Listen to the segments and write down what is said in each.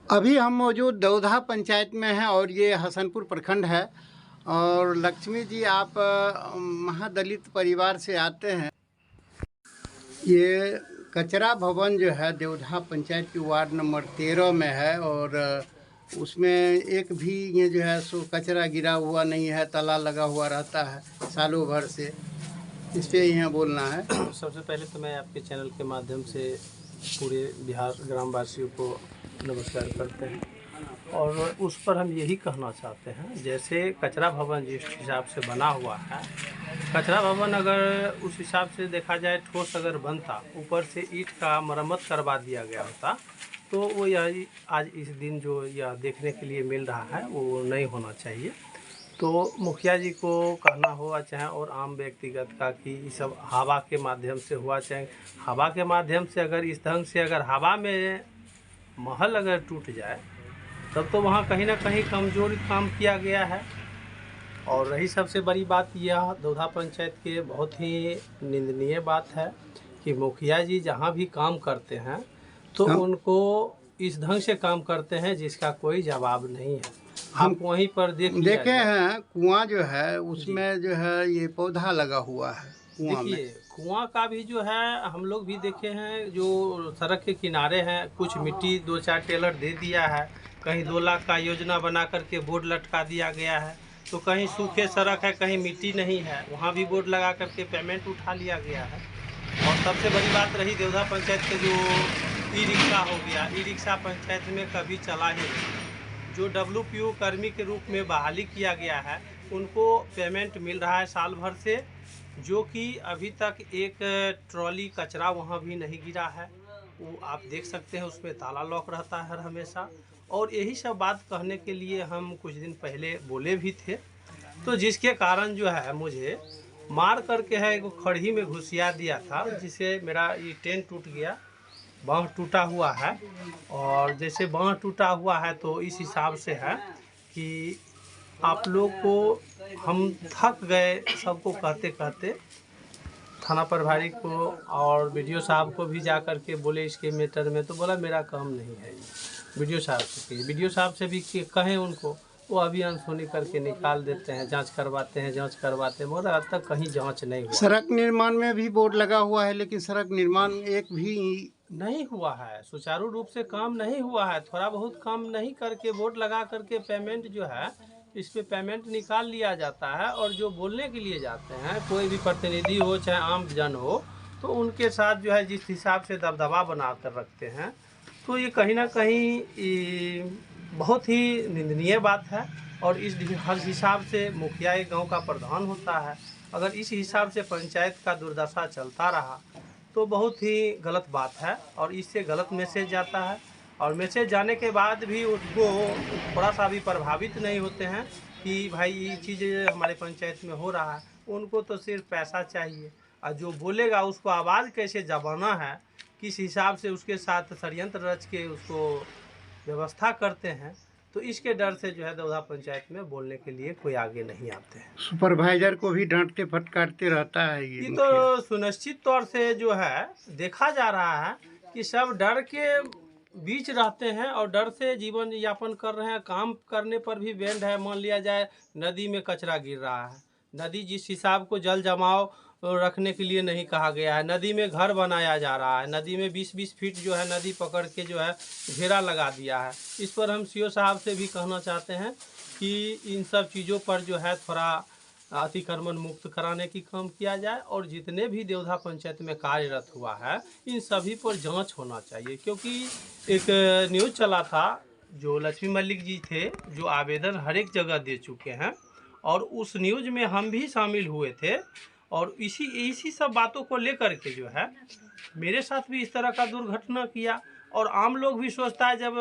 अभी हम मौजूद दौधा पंचायत में हैं और ये हसनपुर प्रखंड है। और लक्ष्मी जी, आप महादलित परिवार से आते हैं। ये कचरा भवन जो है देवधा पंचायत की वार्ड नंबर 13 में है और उसमें एक भी ये जो है सो कचरा गिरा हुआ नहीं है, ताला लगा हुआ रहता है सालों भर से। इस पर यहाँ बोलना है। सबसे पहले तो मैं आपके चैनल के माध्यम से पूरे बिहार ग्रामवासियों को नमस्कार करते हैं और उस पर हम यही कहना चाहते हैं, जैसे कचरा भवन जिस हिसाब से बना हुआ है, कचरा भवन अगर उस हिसाब से देखा जाए ठोस अगर बनता, ऊपर से ईंट का मरम्मत करवा दिया गया होता, तो वो यह आज इस दिन जो यह देखने के लिए मिल रहा है वो नहीं होना चाहिए। तो मुखिया जी को कहना हुआ चाहे और आम व्यक्तिगत का कि ये सब हवा के माध्यम से हुआ, चाहे हवा के माध्यम से अगर इस ढंग से अगर हवा में महल अगर टूट जाए तब तो वहाँ कहीं ना कहीं कमज़ोर काम किया गया है। और रही सबसे बड़ी बात यह दौधा पंचायत के बहुत ही निंदनीय बात है कि मुखिया जी जहाँ भी काम करते हैं तो उनको इस ढंग से काम करते हैं जिसका कोई जवाब नहीं है। हम वहीं पर देखे हैं कुआं जो है उसमें जो है ये पौधा लगा हुआ है। देखिए कुआं का भी जो है हम लोग भी देखे हैं, जो सड़क के किनारे हैं कुछ मिट्टी 2-4 टेलर दे दिया है, कहीं 2 लाख का योजना बना करके बोर्ड लटका दिया गया है, तो कहीं सूखे सड़क है कहीं मिट्टी नहीं है, वहाँ भी बोर्ड लगा करके पेमेंट उठा लिया गया है। और सबसे बड़ी बात रही देवधा पंचायत के जो ई रिक्शा हो गया, ई रिक्शा पंचायत में कभी चला ही नहीं। जो WPO कर्मी के रूप में बहाली किया गया है उनको पेमेंट मिल रहा है साल भर से, जो कि अभी तक एक ट्रॉली कचरा वहाँ भी नहीं गिरा है। वो आप देख सकते हैं उसमें ताला लॉक रहता है हर हमेशा। और यही सब बात कहने के लिए हम कुछ दिन पहले बोले भी थे, तो जिसके कारण जो है मुझे मार करके है एक खड़ही में घुसिया दिया था, जिससे मेरा ये टेंट टूट गया, बाँह टूटा हुआ है। और जैसे बाँह टूटा हुआ है तो इस हिसाब से है कि आप लोग को हम थक गए सबको कहते कहते। थाना प्रभारी को और BDO साहब को भी जा कर के बोले इसके मैटर में, तो बोला मेरा काम नहीं है ये। BDO साहब से कहिए, BDO साहब से भी कहें उनको, वो अभी अनसुनी करके निकाल देते हैं, जांच करवाते हैं मगर अब तक कहीं जांच नहीं हुआ। सड़क निर्माण में भी बोर्ड लगा हुआ है लेकिन सड़क निर्माण एक भी नहीं हुआ है, सुचारू रूप से काम नहीं हुआ है। थोड़ा बहुत काम नहीं करके बोर्ड लगा करके पेमेंट जो है इस पे पेमेंट निकाल लिया जाता है। और जो बोलने के लिए जाते हैं, कोई भी प्रतिनिधि हो चाहे आम जन हो, तो उनके साथ जो है जिस हिसाब से दबदबा बना कर रखते हैं, तो ये कहीं ना कहीं बहुत ही निंदनीय बात है। और इस हर हिसाब से मुखिया एक गाँव का प्रधान होता है, अगर इस हिसाब से पंचायत का दुर्दशा चलता रहा तो बहुत ही गलत बात है और इससे गलत मैसेज जाता है। और मैसेज जाने के बाद भी उनको थोड़ा सा भी प्रभावित नहीं होते हैं कि भाई ये चीज़ हमारे पंचायत में हो रहा है। उनको तो सिर्फ पैसा चाहिए, और जो बोलेगा उसको आवाज़ कैसे दबाना है, किस हिसाब से उसके साथ षड्यंत्र रच के उसको व्यवस्था करते हैं, तो इसके डर से जो है दौधा पंचायत में बोलने के लिए कोई आगे नहीं आते हैं। सुपरवाइजर को भी डांटते फटकारते रहता है ये तो सुनिश्चित तौर से जो है देखा जा रहा है कि सब डर के बीच रहते हैं और डर से जीवन यापन कर रहे हैं। काम करने पर भी बैंड है, मान लिया जाए नदी में कचरा गिर रहा है, नदी जिस हिसाब को जल जमाव रखने के लिए नहीं कहा गया है, नदी में घर बनाया जा रहा है, नदी में 20-20 फीट जो है नदी पकड़ के जो है घेरा लगा दिया है। इस पर हम CO साहब से भी कहना चाहते हैं कि इन सब चीज़ों पर जो है थोड़ा अतिक्रमण मुक्त कराने की काम किया जाए। और जितने भी देवधा पंचायत में कार्यरत हुआ है इन सभी पर जांच होना चाहिए, क्योंकि एक न्यूज़ चला था जो लक्ष्मी मलिक जी थे, जो आवेदन हर एक जगह दे चुके हैं, और उस न्यूज़ में हम भी शामिल हुए थे। और इसी सब बातों को लेकर के जो है मेरे साथ भी इस तरह का दुर्घटना किया। और आम लोग भी सोचता है जब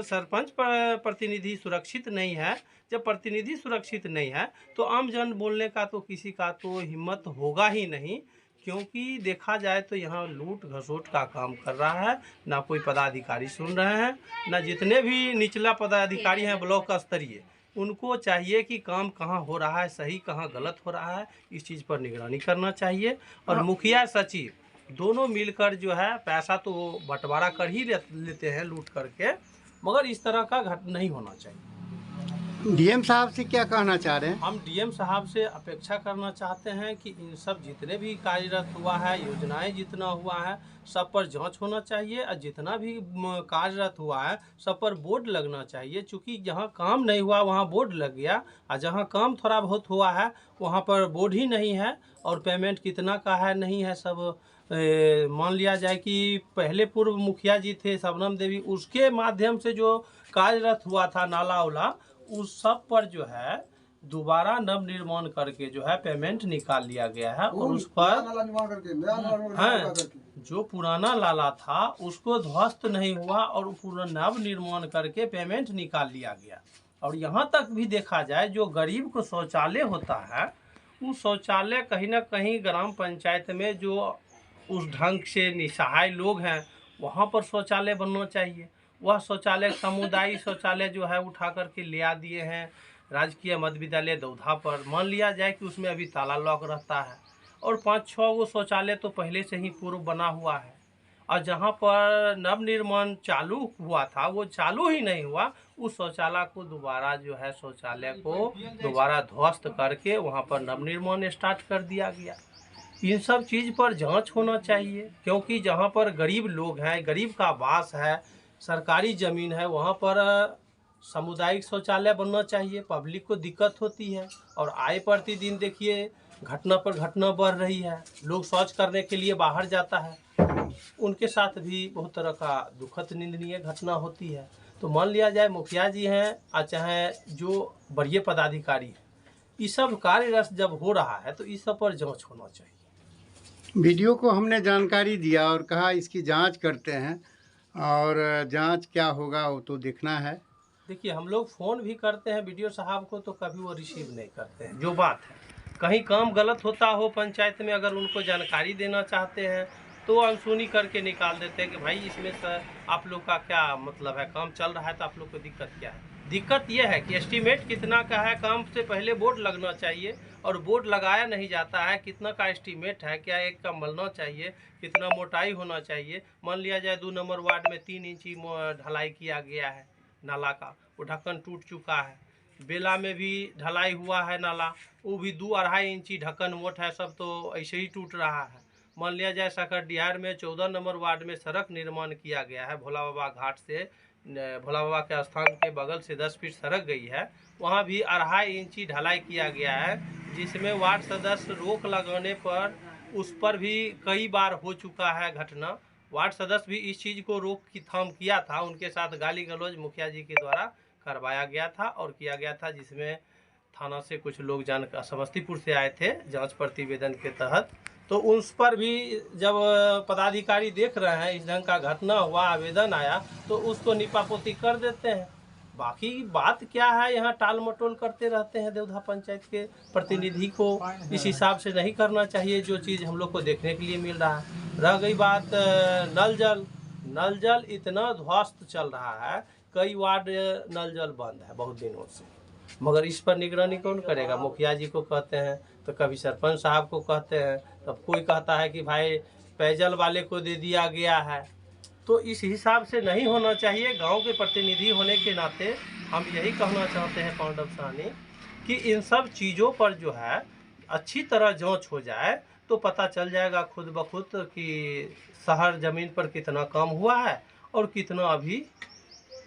सरपंच प्रतिनिधि सुरक्षित नहीं है, जब प्रतिनिधि सुरक्षित नहीं है तो आम जन बोलने का तो किसी का तो हिम्मत होगा ही नहीं, क्योंकि देखा जाए तो यहाँ लूट घसोट का काम कर रहा है। ना कोई पदाधिकारी सुन रहे हैं, ना जितने भी निचला पदाधिकारी हैं ब्लॉक स्तरीय, उनको चाहिए कि काम कहाँ हो रहा है सही, कहाँ गलत हो रहा है, इस चीज़ पर निगरानी करना चाहिए। और मुखिया सचिव दोनों मिलकर जो है पैसा तो बंटवारा कर ही लेते हैं लूट करके, मगर इस तरह का नहीं होना चाहिए। डीएम साहब से क्या कहना चाह रहे हैं? हम डीएम साहब से अपेक्षा करना चाहते हैं कि इन सब जितने भी कार्यरत हुआ है, योजनाएं जितना हुआ है, सब पर जांच होना चाहिए और जितना भी कार्यरत हुआ है सब पर बोर्ड लगना चाहिए। चूँकि जहां काम नहीं हुआ वहां बोर्ड लग गया और जहां काम थोड़ा बहुत हुआ है वहां पर बोर्ड ही नहीं है और पेमेंट कितना का है नहीं है सब। मान लिया जाए कि पहले पूर्व मुखिया जी थे शबनम देवी, उसके माध्यम से जो कार्यरत हुआ था नाला उला, उस सब पर जो है दोबारा नव निर्माण करके जो है पेमेंट निकाल लिया गया है और उस पर जो पुराना नाला था उसको ध्वस्त नहीं हुआ और पूरा नव निर्माण करके पेमेंट निकाल लिया गया। और यहाँ तक भी देखा जाए जो गरीब को शौचालय होता है वो शौचालय कहीं ना कहीं ग्राम पंचायत में जो उस ढंग से निसहाय लोग हैं वहाँ पर शौचालय बनना चाहिए। वह शौचालय सामुदायिक शौचालय जो है उठा करके ले आ दिए हैं राजकीय मध्य विद्यालय दौधा पर। मान लिया जाए कि उसमें अभी ताला लॉक रहता है और 5-6 वो शौचालय तो पहले से ही पूर्व बना हुआ है और जहाँ पर नव निर्माण चालू हुआ था वो चालू ही नहीं हुआ। उस शौचालय को दोबारा जो है शौचालय को दोबारा ध्वस्त करके वहाँ पर नव निर्माण स्टार्ट कर दिया गया। इन सब चीज़ पर जांच होना चाहिए क्योंकि जहाँ पर गरीब लोग हैं, गरीब का वास है, सरकारी ज़मीन है, वहाँ पर सामुदायिक शौचालय बनना चाहिए। पब्लिक को दिक्कत होती है और आए प्रतिदिन देखिए घटना पर घटना बढ़ रही है। लोग शौच करने के लिए बाहर जाता है, उनके साथ भी बहुत तरह का दुखद निंदनीय घटना होती है। तो मान लिया जाए मुखिया जी हैं और चाहे जो वरीय पदाधिकारी हैं, ये सब कार्यरत जब हो रहा है तो इस सब पर जाँच होना चाहिए। वीडियो को हमने जानकारी दिया और कहा इसकी जांच करते हैं और जांच क्या होगा वो तो देखना है। देखिए हम लोग फ़ोन भी करते हैं वीडियो साहब को तो कभी वो रिसीव नहीं करते हैं। जो बात है कहीं काम गलत होता हो पंचायत में, अगर उनको जानकारी देना चाहते हैं तो अनसुनी करके निकाल देते हैं कि भाई इसमें सर आप लोग का क्या मतलब है, काम चल रहा है तो आप लोग को दिक्कत क्या है। दिक्कत यह है कि एस्टीमेट कितना का है, काम से पहले बोर्ड लगना चाहिए और बोर्ड लगाया नहीं जाता है। कितना का एस्टीमेट है, क्या एक का मलना चाहिए, कितना मोटाई होना चाहिए। मान लिया जाए 2 नंबर वार्ड में 3 इंची ढलाई किया गया है नाला का, वो ढक्कन टूट चुका है। बेला में भी ढलाई हुआ है नाला, वो भी 2-2.5 इंची ढक्कन मोट है, सब तो ऐसे ही टूट रहा है। मान लिया जाए सकरडीहार में 14 नंबर वार्ड में सड़क निर्माण किया गया है। भोला बाबा घाट से भोला बाबा के स्थान के बगल से 10 फीट सड़क गई है, वहाँ भी 2.5 इंची ढलाई किया गया है, जिसमें वार्ड सदस्य रोक लगाने पर उस पर भी कई बार हो चुका है घटना। वार्ड सदस्य भी इस चीज़ को रोक की थाम किया था, उनके साथ गाली गलौज मुखिया जी के द्वारा करवाया गया था और किया गया था, जिसमें थाना से कुछ लोग समस्तीपुर से आए थे जांच प्रतिवेदन के तहत। तो उस पर भी जब पदाधिकारी देख रहे हैं इस ढंग का घटना हुआ, आवेदन आया तो उसको निपापोती कर देते हैं। बाकी बात क्या है, यहाँ टाल मटोल करते रहते हैं। देवधा पंचायत के प्रतिनिधि को इस हिसाब से नहीं करना चाहिए जो चीज़ हम लोग को देखने के लिए मिल रहा है। रह गई बात नल जल इतना ध्वस्त चल रहा है, कई वार्ड नल जल बंद है बहुत दिनों से, मगर इस पर निगरानी कौन करेगा। मुखिया जी को कहते हैं तो कभी सरपंच साहब को कहते हैं, तब कोई कहता है कि भाई पेयजल वाले को दे दिया गया है। तो इस हिसाब से नहीं होना चाहिए। गांव के प्रतिनिधि होने के नाते हम यही कहना चाहते हैं पांडव साहनी कि इन सब चीज़ों पर जो है अच्छी तरह जांच हो जाए तो पता चल जाएगा खुद ब खुद कि शहर ज़मीन पर कितना काम हुआ है और कितना अभी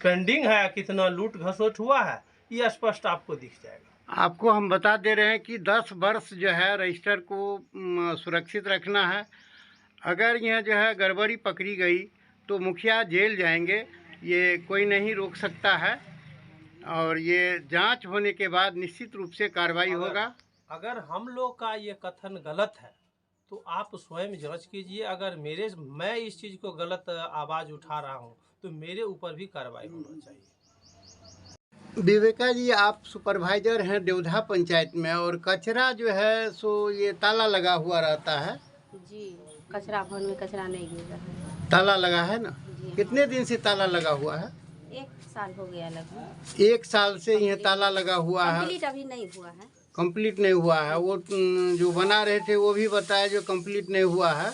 पेंडिंग है, कितना लूट घसोट हुआ है, ये स्पष्ट आपको दिख जाएगा। आपको हम बता दे रहे हैं कि 10 वर्ष जो है रजिस्टर को सुरक्षित रखना है। अगर यह जो है गड़बड़ी पकड़ी गई तो मुखिया जेल जाएंगे, ये कोई नहीं रोक सकता है और ये जांच होने के बाद निश्चित रूप से कार्रवाई होगा। अगर हम लोग का ये कथन गलत है तो आप स्वयं जांच कीजिए। अगर मैं इस चीज़ को गलत आवाज़ उठा रहा हूँ तो मेरे ऊपर भी कार्रवाई होना चाहिए। विवेका जी, आप सुपरवाइजर हैं देवधा पंचायत में और कचरा जो है सो ये ताला लगा हुआ रहता है। जी, कचरा भवन में कचरा नहीं गिर रहा है। ताला लगा है ना? जी। कितने दिन से ताला लगा हुआ है? 1 साल हो गया लगभग। 1 साल से यह ताला लगा हुआ है। कंप्लीट अभी नहीं हुआ है। कंप्लीट नहीं हुआ है। वो जो बना रहे थे वो भी बताया जो कंप्लीट नहीं हुआ है।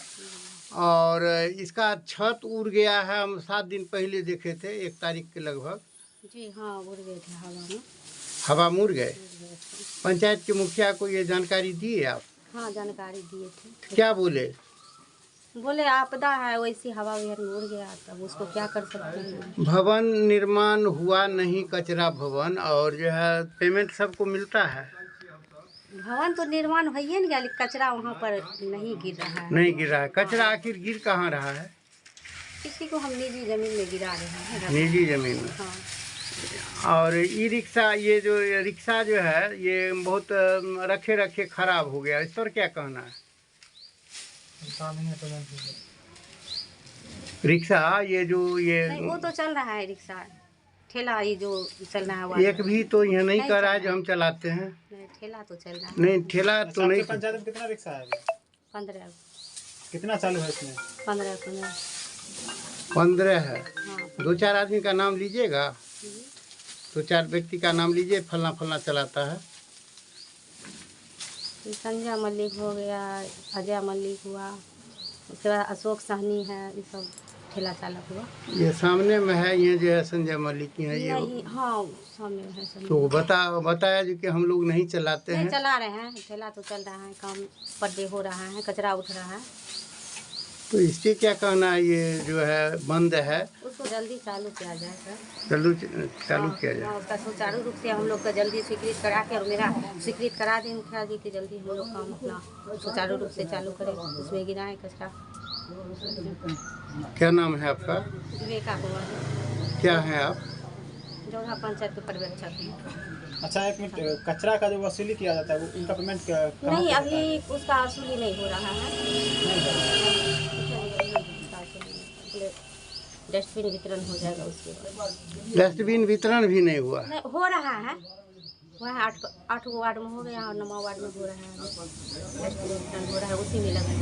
और इसका छत उड़ गया है। हम 7 दिन पहले देखे थे, 1 तारीख के लगभग। जी हाँ, उड़ गए थे हवा में। हवा में उड़ गए। उड़ गए थे। पंचायत के मुखिया को ये जानकारी दिए आप? हाँ, जानकारी दिए थे। क्या बोले? बोले आपदा है, वैसी हवा विहर में उड़ गया, तब उसको क्या कर सकते हैं। भवन निर्माण हुआ नहीं, कचरा भवन, और जो है पेमेंट सबको मिलता है। भवन तो निर्माण हो ही नहीं गया, लेकिन कचरा वहाँ पर नहीं गिर रहा है। नहीं गिर रहा है कचरा। आखिर गिर कहाँ रहा है? किसी को हम निजी जमीन में गिरा रहे हैं। निजी जमीन में। हाँ। और ई रिक्शा, ये जो रिक्शा जो है ये बहुत रखे रखे खराब हो गया, इस पर क्या कहना है? रिक्शा ये नहीं, वो तो चल रहा है रिक्शा, ठेला ये जो चल रहा है। एक भी तो यह नहीं कर रहा है जो हम चलाते हैं। नहीं, ठेला तो चल रहा है। नहीं, ठेला तो नहीं। पंचायत में कितना रिक्शा है अभी? 15। कितना चालू है इसमें? 15। 15 है। हाँ। 2-4 आदमी का नाम लीजिएगा। 2-4 व्यक्ति का नाम लीजिए, फलना फलना चलाता है। संजय मल्लिक हो गया, अजय मल्लिक हुआ, उसके बाद अशोक सहनी है, ये सब ठेला चालक हुआ। ये सामने में है, ये जो है संजय मल्लिक है ये। नहीं, हाँ, सामने है सब। तो बताया जो कि हम लोग नहीं चलाते नहीं हैं। चला रहे हैं, ठेला तो चल रहा है, काम पर डे हो रहा है, कचरा उठ रहा है। तो इससे क्या कहना है, ये जो है बंद है, उसको जल्दी चालू किया जाए सर। चालू किया जाए। हाँ, उसका सुचारू रूप से हम लोग का जल्दी स्वीकृत करा के, और मेरा स्वीकृत करा दें मुखिया जी की, जल्दी हम लोग काम अपना सुचारू रूप से चालू करें, उसमें गिराएं कचरा। क्या नाम है आपका? विवेका कुमार। क्या है आप? जोधा पंचायत के पर्यवेक्षक हैं। अच्छा, एक मिनट, कचरा का जो वसूली किया जाता है वो उनका पेमेंट नहीं, अभी उसका वसूली नहीं हो रहा है। डस्टबिन वितरण हो जाएगा उसके बाद। डस्टबिन वितरण भी नहीं हुआ? नहीं, हो रहा है, वहाँ 8 वार्ड में हो गया और 9 वार्ड में हो रहा है। डस्टबिन वितरण हो रहा है, उसी में लगा है।